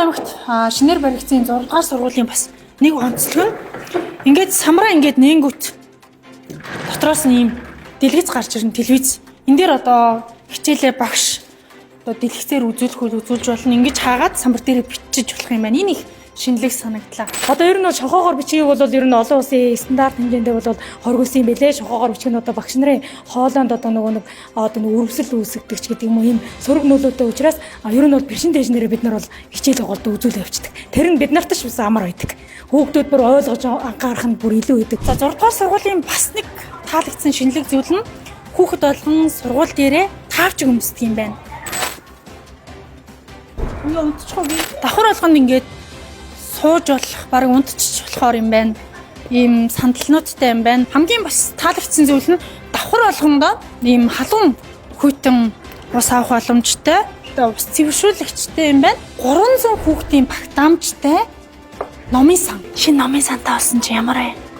аймагт шинээр баригдсан 6 дугаар сургуулийн бас нэг онцлог нь ингээд самраа ингээд нэнгүүт дотроос нь ийм дэлгэц гарч ирнэ телевиз. Энд дээр одоо хичээлээ багш одоо дэлгэцээр үзүүлж болно. Ингэж хаагаад самбар дээр бичиж болох юм байна. Энэ их шинэлэг санагдлаа. Одоо ер нь шохоогоор бичгийг бол ер нь олон улсын стандарт хэмжээндээ бол хоригдсан юм байлээ. Шохоогоор бичих нь одоо багш нарын хоолойнд одоо нэг өрөвсөл үүсгдэг ч гэдэг юм уу ийм сөрөг нөлөөтэй учраас ер нь бол презентацнэрээ бид нар бол хичээл байгуулалтад үзүүл явчихдаг. Тэр нь бид нарт ч бас амар байдаг. Хүүхдүүд бүр ойлгож анхаарах нь бүр илүү байдаг. За 6 дугаар сургуулийн бас нэг таалагдсан шинэлэг зүйл нь хүүхэд болгон сургууль дээрээ таавч өмсдөг юм байна. Ингээ унтчихгүй. Давхар болгонд ингээд сууж болох, бараг унтчих болохоор юм байна. Ийм сандалнуудтай юм байна. Хамгийн бас таалагдсан зүйл нь давхар болгондоо ийм халуун хүйтэн ус авах боломжтой. Одоо ус цэвэршүүлэгчтэй юм байна. 300 хүүхдийн багтаамжтай номын сан. Шинэ номын сантай болсон чи ямар вэ?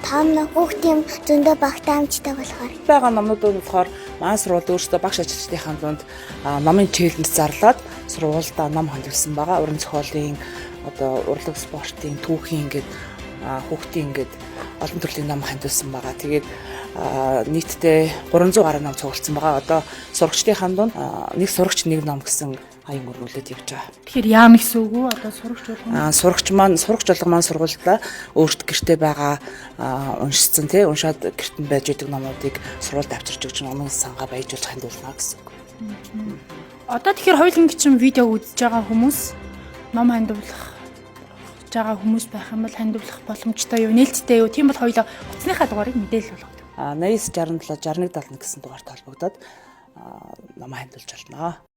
Том хүүхдийн зөндөө багтаамжтай болохоор. Бага номнууд болохоор маань сургууль өөрсдөө багш ажилчдын дунд номын челленж зарлаад сургуультай ном хандуулсан байгаа. Уран зохиолын одоо урлаг спортын түүхийн ингээд хүүхдийн ингээд олон төрлийн ном хандуулсан байгаа. Тэгээд нийтдээ 300 гаруй ном цугласан байгаа. Одоо сурагчдын дунд нэг сурагч нэг ном гэсэн аян өрнүүлээд явж байгаа. Тэгэхээр яам гэсэн үг үү? Одоо сурагч болгоно. Сурагч болго маань сургуультай өөрт гэртээ байгаа уншсан тий уншаад гэрт нь байж байгаа номуудыг сургуульд авчирч өгч номын сангаа баяжуулж хандуулна гэсэн үг. Одоо тэгэхээр хоёуланг чинь видеог үзэж байгаа хүмүүс ном хандуулах байгаа хүмүүс байх юм бол хандуулах боломжтой юу? Нээлттэй юу? Тийм бол хоёулаа утасныхаа дугаарыг мэдээлэл болгодог. 89 67 61 71 гэсэн дугаартай холбогдоод ном хандуулж байна.